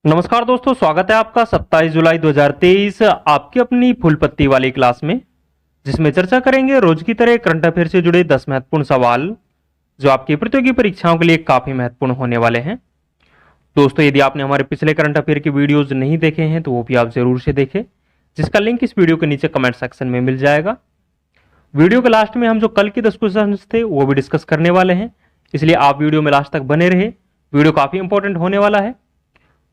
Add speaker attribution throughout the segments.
Speaker 1: नमस्कार दोस्तों, स्वागत है आपका 27 जुलाई 2023 आपकी अपनी फुल पत्ती वाली क्लास में, जिसमें चर्चा करेंगे रोज की तरह करंट अफेयर से जुड़े 10 महत्वपूर्ण सवाल जो आपकी प्रतियोगी परीक्षाओं के लिए काफी महत्वपूर्ण होने वाले हैं। दोस्तों, यदि आपने हमारे पिछले करंट अफेयर की वीडियोज नहीं देखे हैं तो वो भी आप जरूर से देखें, जिसका लिंक इस वीडियो के नीचे कमेंट सेक्शन में मिल जाएगा। वीडियो के लास्ट में हम जो कल के 10 क्वेश्चन थे वो भी डिस्कस करने वाले हैं, इसलिए आप वीडियो में लास्ट तक बने रहे। वीडियो काफी इंपॉर्टेंट होने वाला है।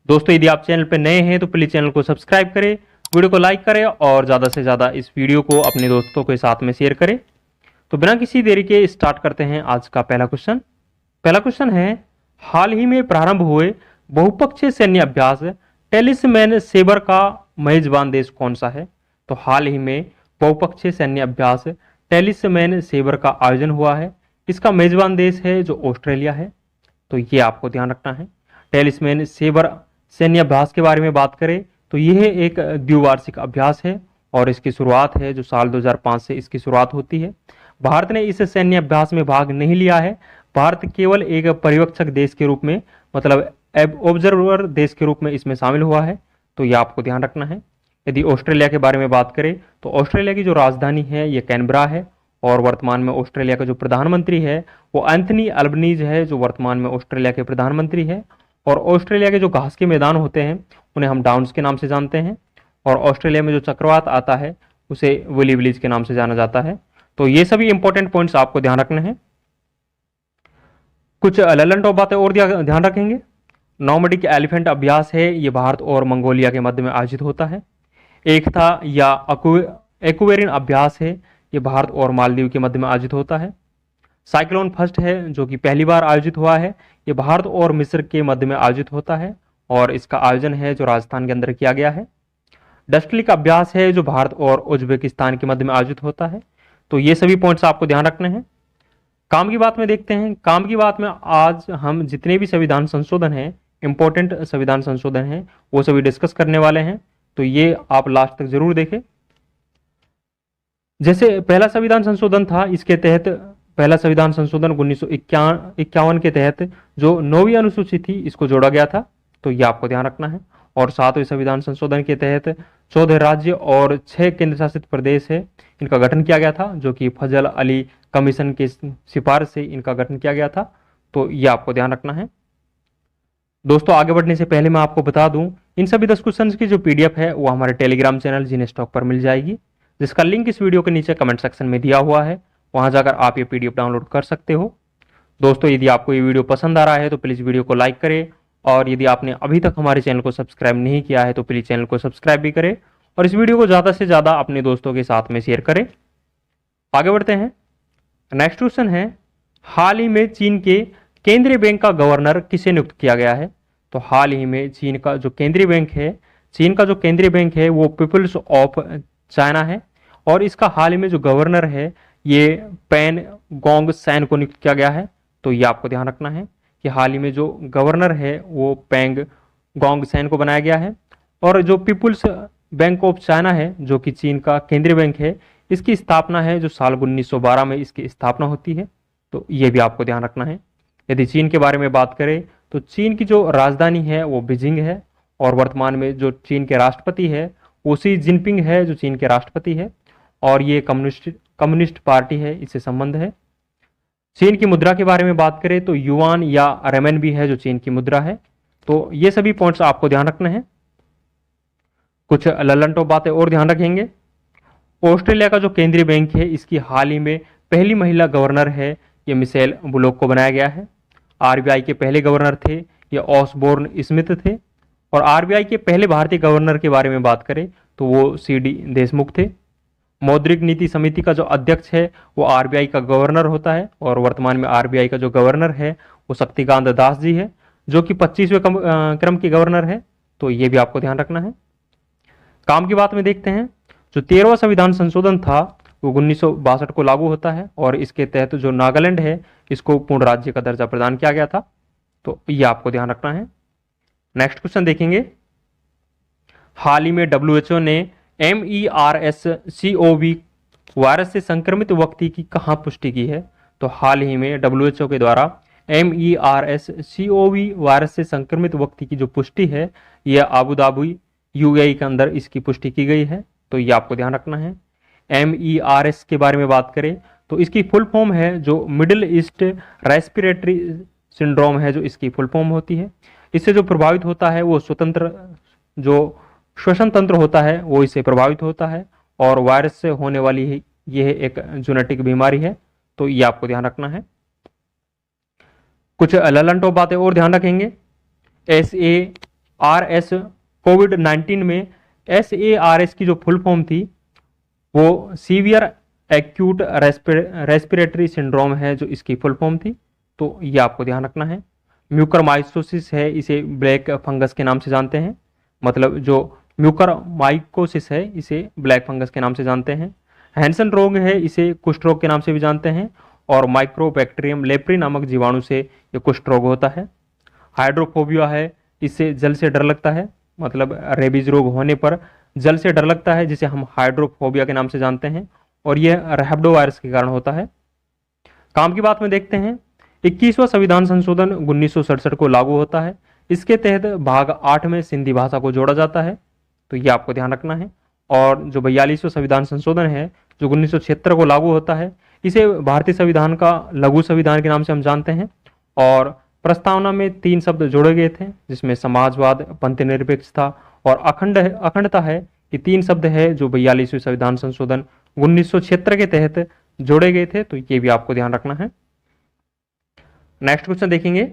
Speaker 1: दोस्तों, यदि आप चैनल पर नए हैं तो प्लीज चैनल को सब्सक्राइब करें, वीडियो को लाइक करें और ज़्यादा से ज़्यादा इस वीडियो को अपने दोस्तों के साथ में शेयर करें। तो बिना किसी देरी के स्टार्ट करते हैं आज का पहला क्वेश्चन। पहला क्वेश्चन है, हाल ही में प्रारंभ हुए बहुपक्षीय सैन्य अभ्यास टेलिसमैन सेबर का मेजबान देश कौन सा है? तो हाल ही में बहुपक्षीय सैन्य अभ्यास टेलिसमैन सेबर का आयोजन हुआ है, इसका मेजबान देश है जो ऑस्ट्रेलिया है। तो ये आपको ध्यान रखना है। टेलिसमैन सेबर सैन्य अभ्यास के बारे में बात करें तो यह एक द्विवार्षिक अभ्यास है और इसकी शुरुआत है जो साल 2005 से इसकी शुरुआत होती है। भारत ने इस सैन्य अभ्यास में भाग नहीं लिया है। भारत केवल एक पर्यवेक्षक देश के रूप में, मतलब ऑब्जर्वर देश के रूप में इसमें शामिल हुआ है। तो यह आपको ध्यान रखना है। यदि ऑस्ट्रेलिया के बारे में बात करें तो ऑस्ट्रेलिया की जो राजधानी है ये कैनबरा है और वर्तमान में ऑस्ट्रेलिया का जो प्रधानमंत्री है वो एंथनी अल्बनीज है, जो वर्तमान में ऑस्ट्रेलिया के प्रधानमंत्री है। और ऑस्ट्रेलिया के जो घास के मैदान होते हैं उन्हें हम डाउन्स के नाम से जानते हैं और ऑस्ट्रेलिया में जो चक्रवात आता है उसे विली विलीज के नाम से जाना जाता है। तो ये सभी इंपॉर्टेंट पॉइंट्स आपको ध्यान रखने हैं। कुछ ललन टॉप बातें और ध्यान रखेंगे। नॉर्मडिक एलिफेंट अभ्यास है, ये भारत और मंगोलिया के मध्य में आयोजित होता है। एकता या एक्वेरिन अभ्यास है, ये भारत और मालदीव के मध्य में आयोजित होता है। साइक्लोन फर्स्ट है जो कि पहली बार आयोजित हुआ है, ये भारत और मिस्र के मध्य में आयोजित होता है और इसका आयोजन है जो राजस्थान के अंदर किया गया है। डस्टलिक अभ्यास है जो भारत और उज्बेकिस्तान के मध्य में आयोजित होता है। तो ये सभी पॉइंट्स आपको ध्यान रखने हैं। काम की बात में देखते हैं। काम की बात में आज हम जितने भी संविधान संशोधन हैं, इंपॉर्टेंट संविधान संशोधन हैं, वो सभी डिस्कस करने वाले हैं। तो ये आप लास्ट तक जरूर देखें। जैसे पहला संविधान संशोधन था, इसके तहत पहला संविधान संशोधन 1951 के तहत जो 9वीं अनुसूची थी इसको जोड़ा गया था। तो ये आपको ध्यान रखना है। और 7वें संविधान संशोधन के तहत 14 राज्य और 6 केंद्र शासित प्रदेश है, इनका गठन किया गया था, जो कि फजल अली कमीशन की सिफारिश से इनका गठन किया गया था। तो ये आपको ध्यान रखना है। दोस्तों, आगे बढ़ने से पहले मैं आपको बता दूं, इन सभी 10 क्वेश्चन की जो PDF है वो हमारे टेलीग्राम चैनल जीने स्टॉक पर मिल जाएगी, जिसका लिंक इस वीडियो के नीचे कमेंट सेक्शन में दिया हुआ है। वहां जाकर आप ये PDF डाउनलोड कर सकते हो। दोस्तों, यदि आपको ये वीडियो पसंद आ रहा है तो प्लीज़ वीडियो को लाइक करें और यदि आपने अभी तक हमारे चैनल को सब्सक्राइब नहीं किया है तो प्लीज़ चैनल को सब्सक्राइब भी करें और इस वीडियो को ज़्यादा से ज़्यादा अपने दोस्तों के साथ में शेयर करें। आगे बढ़ते हैं। नेक्स्ट क्वेश्चन है, हाल ही में चीन के केंद्रीय बैंक का गवर्नर किसे नियुक्त किया गया है? तो हाल ही में चीन का जो केंद्रीय बैंक है वो पीपल्स ऑफ चाइना है और इसका हाल ही में जो गवर्नर है ये पेन गोंग सैन को नियुक्त किया गया है। तो ये आपको ध्यान रखना है कि हाल ही में जो गवर्नर है वो पेंग गोंग सैन को बनाया गया है और जो पीपुल्स बैंक ऑफ चाइना है जो कि चीन का केंद्रीय बैंक है, इसकी स्थापना है जो साल 1912 में इसकी स्थापना होती है। तो ये भी आपको ध्यान रखना है। यदि चीन के बारे में बात करें तो चीन की जो राजधानी है वो बीजिंग है और वर्तमान में जो चीन के राष्ट्रपति है वो शी जिनपिंग है, जो चीन के राष्ट्रपति है और ये कम्युनिस्ट पार्टी है, इससे संबंध है। चीन की मुद्रा के बारे में बात करें तो युआन या रेमनबी है जो चीन की मुद्रा है। तो ये सभी पॉइंट्स आपको ध्यान रखना है। कुछ ललन टॉप बातें और ध्यान रखेंगे। ऑस्ट्रेलिया का जो केंद्रीय बैंक है इसकी हाल ही में पहली महिला गवर्नर है, ये मिशेल बुलोक को बनाया गया है। RBI के पहले गवर्नर थे ये ऑसबोर्न स्मिथ थे और RBI के पहले भारतीय गवर्नर के बारे में बात करें तो वो CD देशमुख थे। मौद्रिक नीति समिति का जो अध्यक्ष है वो RBI का गवर्नर होता है और वर्तमान में RBI का जो गवर्नर है वो शक्तिकांत दास जी है, जो कि 25वें क्रम के गवर्नर है। तो ये भी आपको ध्यान रखना है। काम की बात में देखते हैं। जो 13वां संविधान संशोधन था वो 1962 को लागू होता है और इसके तहत जो नागालैंड है इसको पूर्ण राज्य का दर्जा प्रदान किया गया था। तो ये आपको ध्यान रखना है। नेक्स्ट क्वेश्चन देखेंगे। हाल ही में WHO ने MERS-CoV वायरस से संक्रमित व्यक्ति की कहाँ पुष्टि की है? तो हाल ही में WHO के द्वारा MERS-CoV वायरस से संक्रमित व्यक्ति की जो पुष्टि है यह अबू धाबी UAE के अंदर इसकी पुष्टि की गई है, तो ये आपको ध्यान रखना है। MERS के बारे में बात करें तो इसकी फुल फॉर्म है जो मिडिल ईस्ट रेस्पिरेटरी सिंड्रोम है, जो इसकी फुल फॉर्म होती है। इससे जो प्रभावित होता है वो स्वतंत्र जो श्वसन तंत्र होता है वो इससे प्रभावित होता है, और वायरस से होने वाली यह एक जेनेटिक बीमारी है, तो ये आपको ध्यान रखना है। कुछ ललन टॉप बातें और ध्यान रखेंगे। SARS कोविड-19 में SARS की जो फुल फॉर्म थी वो सीवियर एक्यूट रेस्पिरेटरी सिंड्रोम है, जो इसकी फुल फॉर्म थी, तो ये आपको ध्यान रखना है। म्यूकरमाइकोसिस है, इसे ब्लैक फंगस के नाम से जानते हैं, मतलब जो म्यूकरमाइकोसिस है इसे ब्लैक फंगस के नाम से जानते हैं। हैंसन रोग है, इसे कुष्ठ रोग के नाम से भी जानते हैं, और माइक्रोबैक्टीरियम लेप्री नामक जीवाणु से ये कुष्ठ रोग होता है। हाइड्रोफोबिया है, इससे जल से डर लगता है, मतलब रेबीज रोग होने पर जल से डर लगता है, जिसे हम हाइड्रोफोबिया के नाम से जानते हैं, और यह रैबिडो वायरस के कारण होता है। काम की बात में देखते हैं। 21वां संविधान संशोधन 1967 को लागू होता है। इसके तहत भाग 8 में सिंधी भाषा को जोड़ा जाता है, तो ये आपको ध्यान रखना है। और जो 42वां संविधान संशोधन है जो 1976 को लागू होता है, इसे भारतीय संविधान का लघु संविधान के नाम से हम जानते हैं, और प्रस्तावना में 3 शब्द जोड़े गए थे, जिसमें समाजवाद, पंथ निरपेक्षता और अखंडता है। ये 3 शब्द है जो 42वें संविधान संशोधन 1976 के तहत जोड़े गए थे, तो ये भी आपको ध्यान रखना है। नेक्स्ट क्वेश्चन देखेंगे।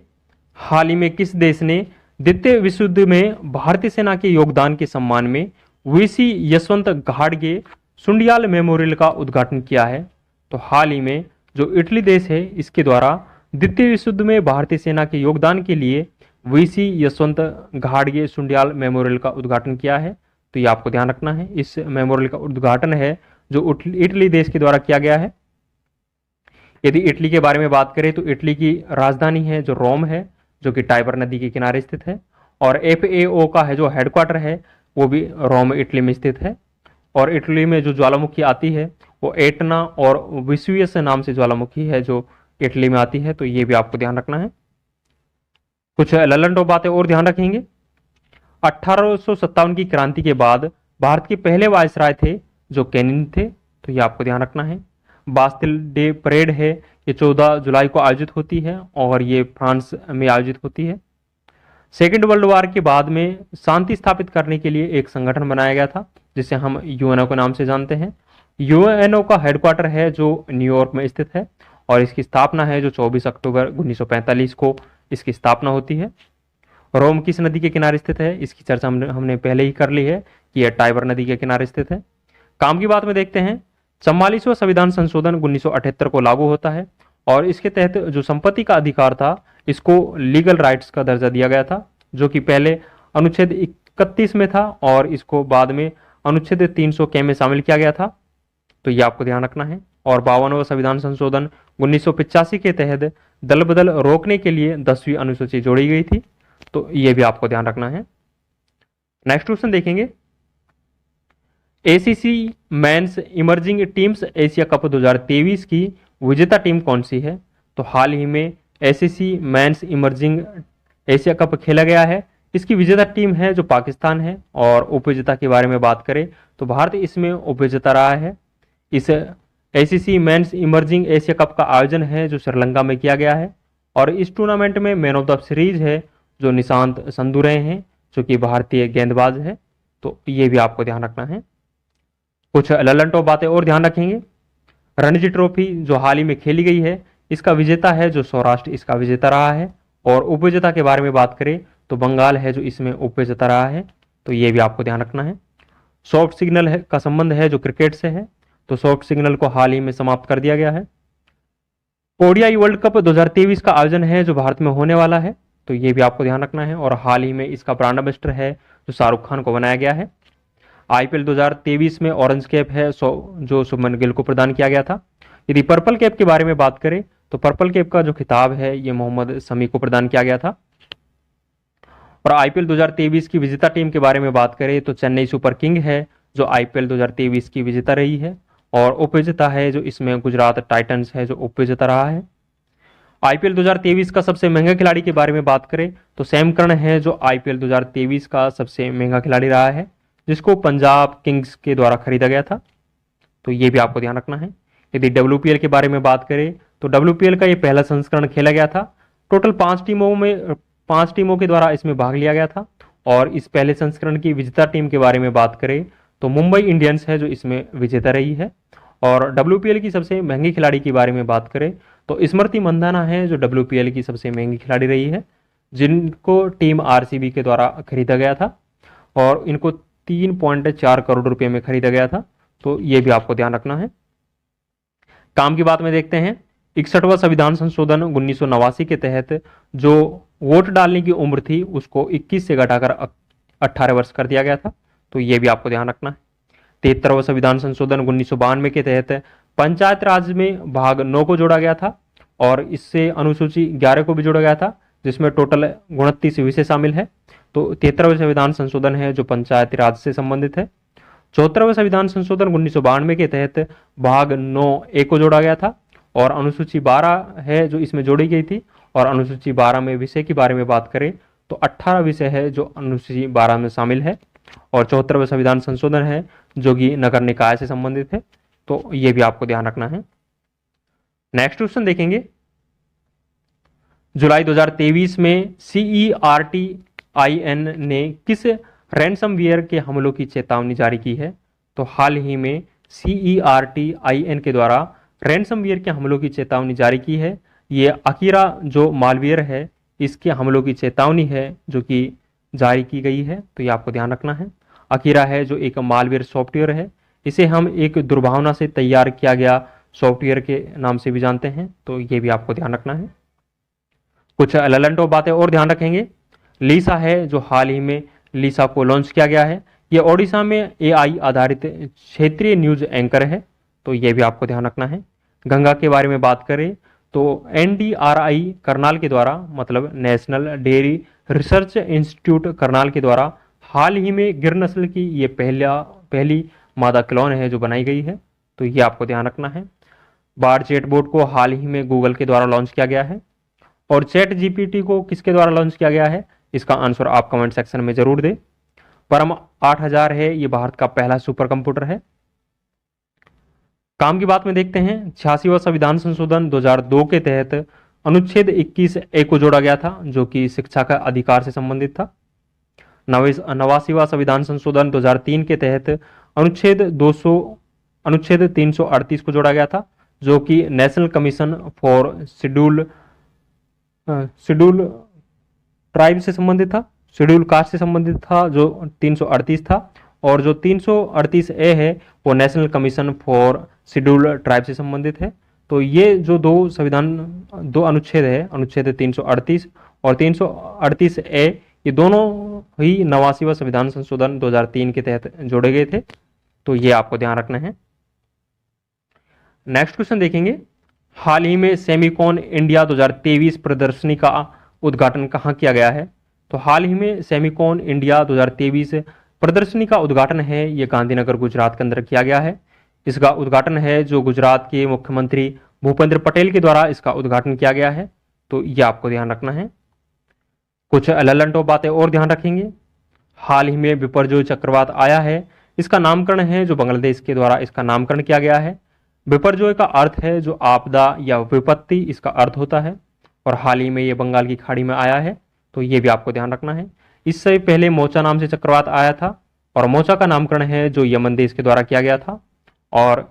Speaker 1: हाल ही में किस देश ने द्वितीय विश्व युद्ध में भारतीय सेना के योगदान के सम्मान में वीसी यशवंत घाटगे सुंडियाल मेमोरियल का उद्घाटन किया है? तो हाल ही में जो इटली देश है इसके द्वारा द्वितीय विश्व युद्ध में भारतीय सेना के योगदान के लिए वीसी यशवंत घाटगे सुंडियाल मेमोरियल का उद्घाटन किया है, तो ये आपको ध्यान रखना है। इस मेमोरियल का उद्घाटन है जो इटली देश के द्वारा किया गया है। यदि इटली के बारे में बात करें तो इटली की राजधानी है जो रोम है, जो कि टाइबर नदी के किनारे स्थित है, और FAO का है जो हेडक्वार्टर है वो भी रोम इटली में स्थित है। और इटली में जो ज्वालामुखी आती है वो एटना और विसुवियस नाम से ज्वालामुखी है जो इटली में आती है, तो ये भी आपको ध्यान रखना है। कुछ ललन टॉप बातें और ध्यान रखेंगे। 1857 की क्रांति के बाद भारत के पहले वायसराय थे जो कैनिंग थे, तो ये आपको ध्यान रखना है। बास्टिल डे परेड है, ये 14 जुलाई को आयोजित होती है और ये फ्रांस में आयोजित होती है। सेकेंड वर्ल्ड वॉर के बाद में शांति स्थापित करने के लिए एक संगठन बनाया गया था जिसे हम UNO के नाम से जानते हैं। UNO का हेडक्वार्टर है जो न्यूयॉर्क में स्थित है, और इसकी स्थापना है जो 24 अक्टूबर 1945 को इसकी स्थापना होती है। रोम किस नदी के किनारे स्थित है, इसकी चर्चा हमने पहले ही कर ली है कि यह टाइबर नदी के किनारे स्थित है। काम की बात में देखते हैं। 44वां संविधान संशोधन 1978 को लागू होता है, और इसके तहत जो संपत्ति का अधिकार था इसको लीगल राइट्स का दर्जा दिया गया था, जो कि पहले अनुच्छेद 31 में था और इसको बाद में अनुच्छेद 300 में शामिल किया गया था, तो ये आपको ध्यान रखना है। और 52वां संविधान संशोधन 1985 के तहत दल बदल रोकने के लिए 10वीं अनुसूची जोड़ी गई थी, तो ये भी आपको ध्यान रखना है। नेक्स्ट क्वेश्चन देखेंगे। ACC men's emerging teams Asia cup 2023 की विजेता टीम कौन सी है? तो हाल ही में ACC men's emerging Asia cup खेला गया है, इसकी विजेता टीम है जो पाकिस्तान है। और उपविजेता के बारे में बात करें तो भारत इसमें उपविजेता रहा है। इस ACC men's emerging Asia cup का आयोजन है जो श्रीलंका में किया गया है, और इस टूर्नामेंट में मैन ऑफ द सीरीज है जो निशांत संधू रहे हैं, जो कि भारतीय गेंदबाज है, तो ये भी आपको ध्यान रखना है। कुछ ललन टॉप बातें और ध्यान रखेंगे। रणजी ट्रॉफी जो हाल ही में खेली गई है इसका विजेता है जो सौराष्ट्र इसका विजेता रहा है, और उपविजेता के बारे में बात करें तो बंगाल है जो इसमें उपविजेता रहा है, तो ये भी आपको ध्यान रखना है। सॉफ्ट सिग्नल का संबंध है जो क्रिकेट से है, तो सॉफ्ट सिग्नल को हाल ही में समाप्त कर दिया गया है। ODI वर्ल्ड कप 2023 का आयोजन है जो भारत में होने वाला है, तो ये भी आपको ध्यान रखना है। और हाल ही में इसका ब्रांड एम्बेसडर है जो शाहरुख खान को बनाया गया है। IPL 2023 में ऑरेंज कैप है जो शुभमन गिल को प्रदान किया गया था। यदि पर्पल कैप के बारे में बात करें तो पर्पल कैप का जो खिताब है ये मोहम्मद शमी को प्रदान किया गया था। और IPL 2023 की विजेता टीम के बारे में बात करें तो चेन्नई सुपर किंग है जो IPL 2023 की विजेता रही है, और उपविजेता है जो इसमें गुजरात टाइटंस है जो उपविजेता रहा है। आईपीएल 2023 का सबसे महंगा खिलाड़ी के बारे में बात करें तो सैम करन है जो आईपीएल 2023 का सबसे महंगा खिलाड़ी रहा है, जिसको पंजाब किंग्स के द्वारा खरीदा गया था। तो ये भी आपको ध्यान रखना है। यदि डब्ल्यूपीएल के बारे में बात करें तो डब्ल्यूपीएल का ये पहला संस्करण खेला गया था। टोटल 5 टीमों के द्वारा इसमें भाग लिया गया था। और इस पहले संस्करण की विजेता टीम के बारे में बात करें तो मुंबई इंडियंस है जो इसमें विजेता रही है। और डब्ल्यूपीएल की सबसे महंगी खिलाड़ी के बारे में बात करें तो स्मृति मंदाना है जो डब्ल्यूपीएल की सबसे महंगी खिलाड़ी रही है, जिनको टीम आरसीबी के द्वारा खरीदा गया था और इनको 3.4 करोड़ रुपए में खरीदा गया था। तो ये भी आपको ध्यान रखना है। काम की बात में देखते हैं। 61वां संविधान संशोधन 1989 के तहत जो वोट डालने की उम्र थी उसको 21 से घटाकर 18 वर्ष कर दिया गया था। तो ये भी आपको ध्यान रखना है। 73वां संविधान संशोधन 1992 के तहत पंचायत राज में भाग 9 को जोड़ा गया था और इससे अनुसूची 11 को भी जोड़ा गया था, जिसमें टोटल 29 विषय शामिल है। तो 73वां संविधान संशोधन है जो पंचायती राज से संबंधित है। 74वां संविधान संशोधन 1992 के तहत भाग 9A को जोड़ा गया था और अनुसूची 12 है जो इसमें जोड़ी गई थी। और अनुसूची 12 में विषय के बारे में बात करें तो 18 विषय है जो अनुसूची 12 में शामिल है। और 74वां संविधान संशोधन है जो कि नगर निकाय से संबंधित है। तो ये भी आपको ध्यान रखना है। नेक्स्ट क्वेश्चन देखेंगे। जुलाई 2023 में CERTIN ने किस रैनसमवेयर के हमलों की चेतावनी जारी की है? तो हाल ही में CERTIN के द्वारा रैनसमवेयर के हमलों की चेतावनी जारी की है। ये अकीरा जो मालवेयर है इसके हमलों की चेतावनी है जो कि जारी की गई है। तो ये आपको ध्यान रखना है। अकीरा है जो एक मालवेयर सॉफ्टवेयर है, इसे हम एक दुर्भावना से तैयार किया गया सॉफ्टवेयर के नाम से भी जानते हैं। तो ये भी आपको ध्यान रखना है। कुछ ललंटो बातें और ध्यान रखेंगे। लीसा है जो हाल ही में लीसा को लॉन्च किया गया है। ये ओडिशा में AI आधारित क्षेत्रीय न्यूज एंकर है। तो ये भी आपको ध्यान रखना है। गंगा के बारे में बात करें तो NDRI करनाल के द्वारा मतलब national dairy research institute Karnal के द्वारा हाल ही में गिर नस्ल की ये पहली मादा क्लोन है जो बनाई गई है। तो ये आपको ध्यान रखना है। बार चैटबॉट को हाल ही में गूगल के द्वारा लॉन्च किया गया है। और चैट GPT को किसके द्वारा लॉन्च किया गया है, इसका आंसर आप कमेंट सेक्शन में जरूर दें। परम 8000 है, ये भारत का पहला सुपर कंप्यूटर है। काम की बात में देखते हैं। 86वां संविधान संशोधन 2002 के तहत अनुच्छेद 21A को जोड़ा गया था जो कि शिक्षा का अधिकार से संबंधित था। 89वां संविधान संशोधन 2003 के तहत अनुच्छेद 338 को जोड़ा गया था जो कि national commission for schedule tribe से संबंधित था, शेड्यूल कास्ट से संबंधित था जो 338 था। और जो 338A है वो national commission for schedule tribe से संबंधित है। तो ये जो दो अनुच्छेद है, अनुच्छेद 338 और 338A, ये दोनों ही 89वां संविधान संशोधन 2003 के तहत जोड़े गए थे। तो ये आपको ध्यान रखना है। नेक्स्ट क्वेश्चन देखेंगे। हाल ही में सेमिकॉन इंडिया 2023 प्रदर्शनी का उद्घाटन कहाँ किया गया है? तो हाल ही में सेमिकॉन इंडिया 2023 प्रदर्शनी का उद्घाटन है ये गांधीनगर गुजरात के अंदर किया गया है। इसका उद्घाटन है जो गुजरात के मुख्यमंत्री भूपेंद्र पटेल के द्वारा इसका उद्घाटन किया गया है। तो ये आपको ध्यान रखना है। कुछ ललंटो बातें और ध्यान रखेंगे। हाल ही में बिपरजोय चक्रवात आया है, इसका नामकरण है जो बांग्लादेश के द्वारा इसका नामकरण किया गया है। बिपरजोय का अर्थ है जो आपदा या विपत्ति, इसका अर्थ होता है। और हाल ही में ये बंगाल की खाड़ी में आया है। तो ये भी आपको ध्यान रखना है। इससे पहले मोचा नाम से चक्रवात आया था और मोचा का नामकरण है जो यमन देश के द्वारा किया गया था। और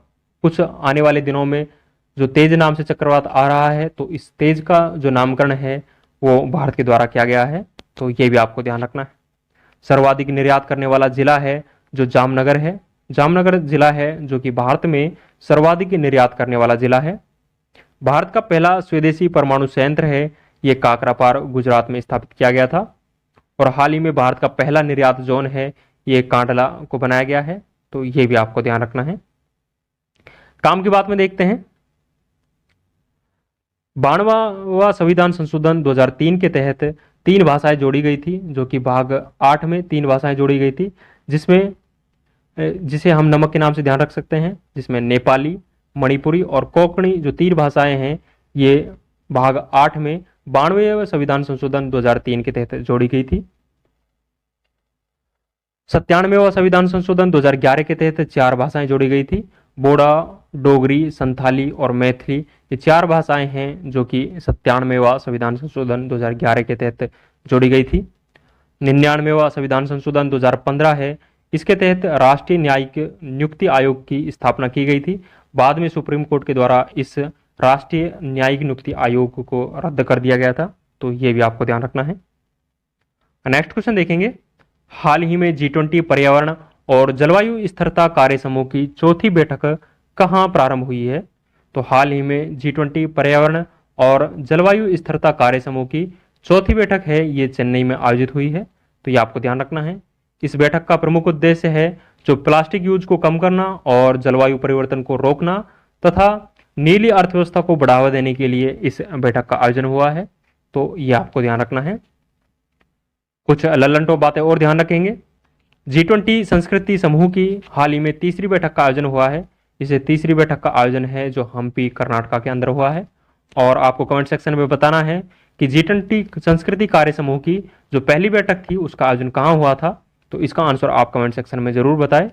Speaker 1: कुछ आने वाले दिनों में जो तेज नाम से चक्रवात आ रहा है, तो इस तेज का जो नामकरण है वो भारत के द्वारा किया गया है। तो ये भी आपको ध्यान रखना है। सर्वाधिक निर्यात करने वाला जिला है जो जामनगर है। जामनगर जिला है जो कि भारत में सर्वाधिक निर्यात करने वाला जिला है। भारत का पहला स्वदेशी परमाणु संयंत्र है ये काकरापार गुजरात में स्थापित किया गया था। और हाल ही में भारत का पहला निर्यात जोन है ये कांडला को बनाया गया है। तो ये भी आपको ध्यान रखना है। काम की बात में देखते हैं। 92वां संविधान संशोधन 2003 के तहत 3 भाषाएं जोड़ी गई थी जो कि भाग 8 में 3 भाषाएं जोड़ी गई थी, जिसे हम नमक के नाम से ध्यान रख सकते हैं, जिसमें नेपाली, मणिपुरी और कोंकणी जो 3 भाषाएं हैं ये भाग 8 में 92वें संविधान संशोधन 2003 के तहत जोड़ी गई थी। 97वां संविधान संशोधन 2011 के तहत 4 भाषाएं जोड़ी गई थी। बोडा, डोगरी, संथाली और मैथिली, ये 4 भाषाएं हैं जो कि 97वां संविधान संशोधन 2011 के तहत जोड़ी गई थी। 99वां संविधान संशोधन 2015 है, इसके तहत राष्ट्रीय न्यायिक नियुक्ति आयोग की स्थापना की गई थी। बाद में सुप्रीम कोर्ट के द्वारा इस राष्ट्रीय न्यायिक नियुक्ति आयोग को रद्द कर दिया गया था, तो ये भी आपको ध्यान रखना है। नेक्स्ट क्वेश्चन देखेंगे, हाल ही में G20 पर्यावरण और जलवायु स्थिरता कार्य समूह की चौथी बैठक कहां प्रारंभ हुई है? तो हाल ही में G20 पर्यावरण और जलवायु स्थिरता कार्य समूह की चौथी बैठक है, ये चेन्नई में आयोजित हुई है, तो ये आपको ध्यान रखना है। इस बैठक का प्रमुख उद्देश्य है जो प्लास्टिक यूज को कम करना और जलवायु परिवर्तन को रोकना तथा नीली अर्थव्यवस्था को बढ़ावा देने के लिए इस बैठक का आयोजन हुआ है, तो ये आपको ध्यान रखना है। कुछ लल्लनटो बातें और ध्यान रखेंगे। G20 संस्कृति समूह की हाल ही में तीसरी बैठक का आयोजन हुआ है। इसे तीसरी बैठक का आयोजन है जो हम्पी कर्नाटका के अंदर हुआ है, और आपको कमेंट सेक्शन में बताना है कि G20 संस्कृति कार्य समूह की जो पहली बैठक थी उसका आयोजन कहाँ हुआ था, तो इसका आंसर आप कमेंट सेक्शन में जरूर बताएं।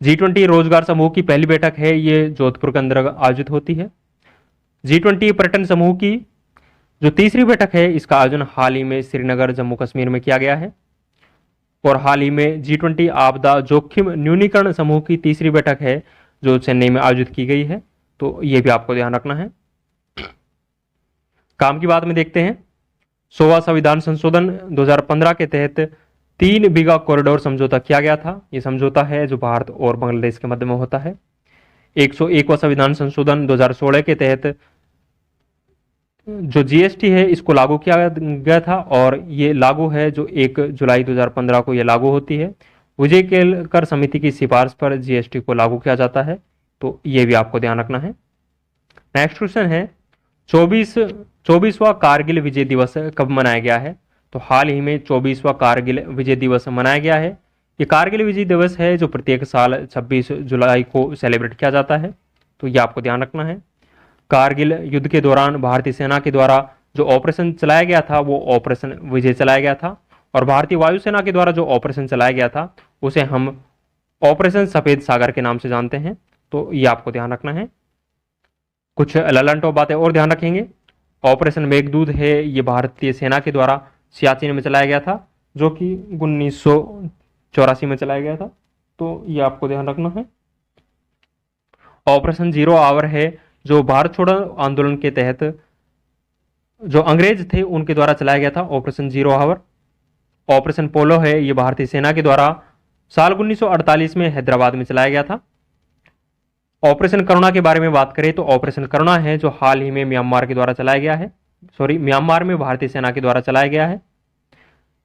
Speaker 1: G20 रोजगार समूह की पहली बैठक है, ये जोधपुर के अंदर आयोजित होती है। G20 पर्यटन समूह की जो तीसरी बैठक है इसका आयोजन हाल ही में श्रीनगर जम्मू कश्मीर में किया गया है। और हाल ही में G20 आपदा जोखिम न्यूनीकरण समूह की तीसरी बैठक है जो चेन्नई में आयोजित की गई है, तो ये भी आपको ध्यान रखना है। काम की बात में देखते हैं, 100वां संविधान संशोधन 2015 के तहत 3 बीघा कॉरिडोर समझौता किया गया था। ये समझौता है जो भारत और बांग्लादेश के मध्य में होता है। 101वां संविधान संशोधन 2016 के तहत जो GST है इसको लागू किया गया था, और ये लागू है जो 1 जुलाई 2015 को ये लागू होती है। विजय केलकर समिति की सिफारिश पर GST को लागू किया जाता है, तो ये भी आपको ध्यान रखना है। नेक्स्ट क्वेश्चन है, 24वां कारगिल विजय दिवस कब मनाया गया है? तो हाल ही में 24वां कारगिल विजय दिवस मनाया गया है। ये कारगिल विजय दिवस है जो प्रत्येक साल 26 जुलाई को सेलिब्रेट किया जाता है, तो ये आपको ध्यान रखना है। कारगिल युद्ध के दौरान भारतीय सेना के द्वारा जो ऑपरेशन चलाया गया था वो ऑपरेशन विजय चलाया गया था, और भारतीय वायुसेना के द्वारा जो ऑपरेशन चलाया गया था उसे हम ऑपरेशन सफेद सागर के नाम से जानते हैं, तो ये आपको ध्यान रखना है। कुछ ललनटो बातें और ध्यान रखेंगे। ऑपरेशन मेघदूत है, ये भारतीय सेना के द्वारा सियाचिन में चलाया गया था जो कि 1984 में चलाया गया था, तो ये आपको ध्यान रखना है। ऑपरेशन जीरो आवर है जो भारत छोड़ो आंदोलन के तहत जो अंग्रेज थे उनके द्वारा चलाया गया था, ऑपरेशन जीरो आवर। ऑपरेशन पोलो है, ये भारतीय सेना के द्वारा साल 1948 में हैदराबाद में चलाया गया था। ऑपरेशन करुणा के बारे में बात करें तो ऑपरेशन करुणा है जो हाल ही में म्यांमार के द्वारा चलाया गया है, म्यांमार में भारतीय सेना के द्वारा चलाया गया है।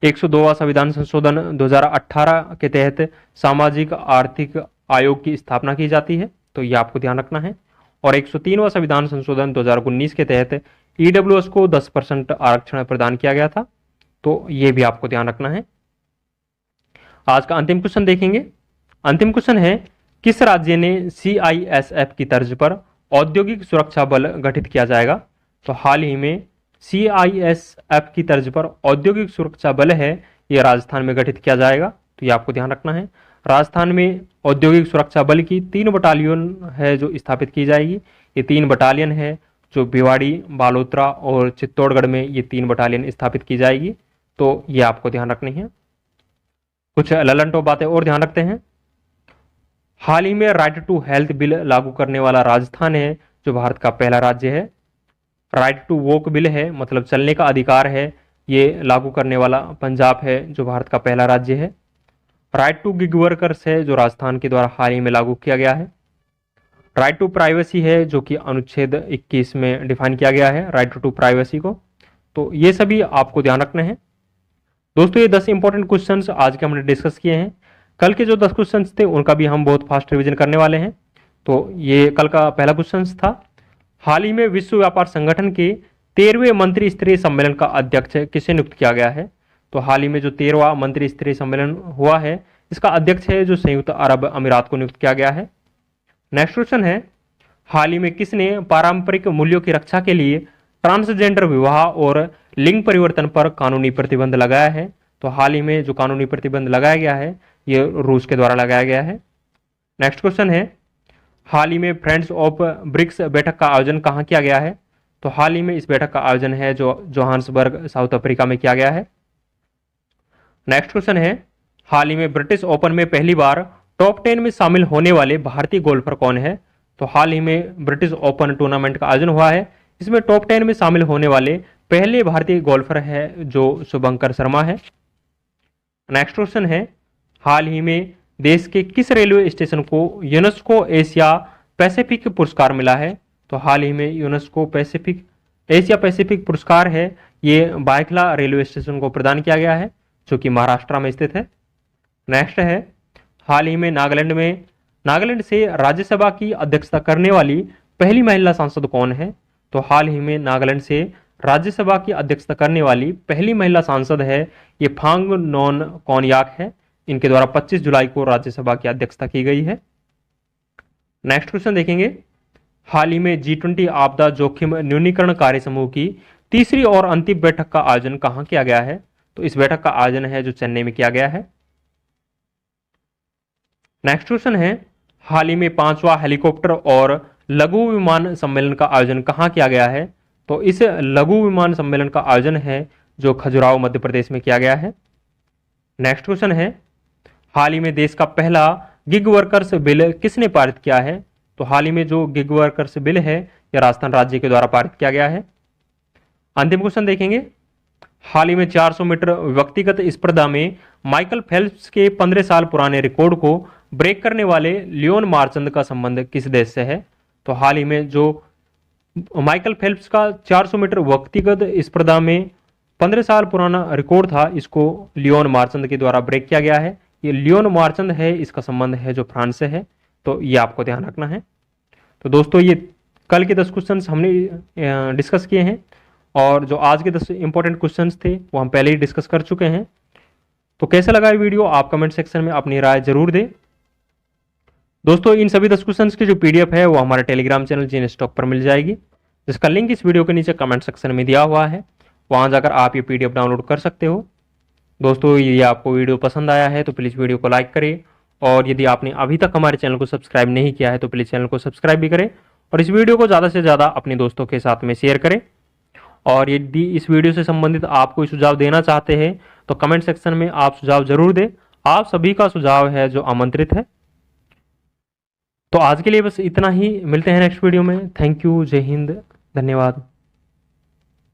Speaker 1: 102वां संविधान संशोधन 2018 के तहत सामाजिक आर्थिक आयोग की स्थापना की जाती है, तो ये आपको ध्यान रखना है। और 103वां संविधान संशोधन 2019 के तहत EWS को 10% आरक्षण प्रदान किया गया था, तो ये भी आपको ध्यान रखना है। आज का अंतिम क्वेश्चन देखेंगे। अंतिम क्वेश्चन है, किस राज्य ने CISF की तर्ज पर औद्योगिक सुरक्षा बल गठित किया जाएगा? तो हाल ही में CISF की तर्ज पर औद्योगिक सुरक्षा बल है, ये राजस्थान में गठित किया जाएगा, तो ये आपको ध्यान रखना है। राजस्थान में औद्योगिक सुरक्षा बल की 3 बटालियन है जो स्थापित की जाएगी। ये 3 बटालियन है जो भिवाड़ी, बालोतरा और चित्तौड़गढ़ में ये 3 बटालियन स्थापित की जाएगी, तो ये आपको ध्यान रखनी है। कुछ ललनटो बातें और ध्यान रखते हैं। हाल ही में राइट टू हेल्थ बिल लागू करने वाला राजस्थान है जो भारत का पहला राज्य है। राइट टू वॉक बिल है, मतलब चलने का अधिकार है, ये लागू करने वाला पंजाब है जो भारत का पहला राज्य है। राइट टू गिग वर्कर्स है जो राजस्थान के द्वारा हाल ही में लागू किया गया है। राइट टू प्राइवेसी है जो कि अनुच्छेद 21 में डिफाइन किया गया है राइट टू प्राइवेसी को, तो ये सभी आपको ध्यान रखने हैं। दोस्तों ये 10 इंपॉर्टेंट क्वेश्चंस आज के हमने डिस्कस किए हैं। कल के जो 10 क्वेश्चंस थे उनका भी हम बहुत फास्ट रिवीजन करने वाले हैं। तो ये कल का पहला क्वेश्चन था, हाल ही में विश्व व्यापार संगठन के 13वें मंत्री स्तरीय सम्मेलन का अध्यक्ष किसे नियुक्त किया गया है? तो हाल ही में जो 13वां मंत्री स्तरीय सम्मेलन हुआ है इसका अध्यक्ष है जो संयुक्त अरब अमीरात को नियुक्त किया गया है। नेक्स्ट क्वेश्चन है, हाल ही में किसने पारंपरिक मूल्यों की रक्षा के लिए ट्रांसजेंडर विवाह और लिंग परिवर्तन पर कानूनी प्रतिबंध लगाया है? तो हाल ही में जो कानूनी प्रतिबंध लगाया गया है ये रूस के द्वारा लगाया गया है। नेक्स्ट क्वेश्चन है, हाल ही में फ्रेंड्स ऑफ ब्रिक्स बैठक का आयोजन कहाँ किया गया है? तो हाल ही में इस बैठक का आयोजन है जो जोहान्सबर्ग साउथ अफ्रीका में किया गया है। नेक्स्ट क्वेश्चन है, हाल ही में ब्रिटिश ओपन में पहली बार टॉप 10 में शामिल होने वाले भारतीय गोल्फर कौन है? तो हाल ही में ब्रिटिश ओपन टूर्नामेंट का आयोजन हुआ है, इसमें टॉप 10 में शामिल होने वाले पहले भारतीय गोल्फर है जो शुभंकर शर्मा है। नेक्स्ट क्वेश्चन है, हाल ही में देश के किस रेलवे स्टेशन को यूनेस्को एशिया पैसिफिक पुरस्कार मिला है? तो हाल ही में यूनेस्को पैसिफिक एशिया पैसिफिक पुरस्कार है ये बायखला रेलवे स्टेशन को प्रदान किया गया है जो कि महाराष्ट्र में स्थित है। नेक्स्ट है, हाल ही में नागालैंड से राज्यसभा की अध्यक्षता करने वाली पहली महिला सांसद कौन है? तो हाल ही में नागालैंड से राज्यसभा की अध्यक्षता करने वाली पहली महिला सांसद है ये फांगनोन कोनयाक है, इनके द्वारा 25 जुलाई को राज्यसभा की अध्यक्षता की गई है। नेक्स्ट क्वेश्चन देखेंगे, हाल ही में G20 आपदा जोखिम न्यूनीकरण कार्य समूह की तीसरी और अंतिम बैठक का आयोजन कहां किया गया है? तो इस बैठक का आयोजन है जो चेन्नई में किया गया है। नेक्स्ट क्वेश्चन है, हाल ही में 5वां हेलीकॉप्टर और लघु विमान सम्मेलन का आयोजन कहां किया गया है? तो इस लघु विमान सम्मेलन का आयोजन है जो खजुराहो मध्य प्रदेश में किया गया है। नेक्स्ट क्वेश्चन है, हाल ही में देश का पहला गिग वर्कर्स बिल किसने पारित किया है? तो हाल ही में जो गिग वर्कर्स बिल है यह राजस्थान राज्य के द्वारा पारित किया गया है। अंतिम क्वेश्चन देखेंगे, हाल ही में 400 मीटर व्यक्तिगत स्पर्धा में माइकल फेल्प्स के 15 साल पुराने रिकॉर्ड को ब्रेक करने वाले लियोन मार्चंद का संबंध किस देश से है? तो हाल ही में जो माइकल फेल्प्स का 400 मीटर व्यक्तिगत स्पर्धा में 15 साल पुराना रिकॉर्ड था इसको लियोन मार्चंद के द्वारा ब्रेक किया गया है। ये लियोन मार्चंद है, इसका संबंध है जो फ्रांस से है, तो ये आपको ध्यान रखना है। तो दोस्तों ये कल के 10 क्वेश्चन हमने डिस्कस किए हैं और जो आज के 10 इंपॉर्टेंट क्वेश्चंस थे वो हम पहले ही डिस्कस कर चुके हैं। तो कैसा लगा ये वीडियो आप कमेंट सेक्शन में अपनी राय जरूर दें। दोस्तों इन सभी 10 क्वेश्चंस की जो पीडीएफ है वो हमारे टेलीग्राम चैनल जीएन स्टॉक पर मिल जाएगी, जिसका लिंक इस वीडियो के नीचे कमेंट सेक्शन में दिया हुआ है, वहां जाकर आप ये पीडीएफ डाउनलोड कर सकते हो। दोस्तों ये आपको वीडियो पसंद आया है तो प्लीज़ वीडियो को लाइक करें और यदि आपने अभी तक हमारे चैनल को सब्सक्राइब नहीं किया है तो प्लीज़ चैनल को सब्सक्राइब भी करें और इस वीडियो को ज़्यादा से ज़्यादा अपने दोस्तों के साथ में शेयर करें। और यदि इस वीडियो से संबंधित आप कोई सुझाव देना चाहते हैं तो कमेंट सेक्शन में आप सुझाव जरूर दें, आप सभी का सुझाव है जो आमंत्रित है। तो आज के लिए बस इतना ही, मिलते हैं नेक्स्ट वीडियो में। थैंक यू, जय हिंद, धन्यवाद।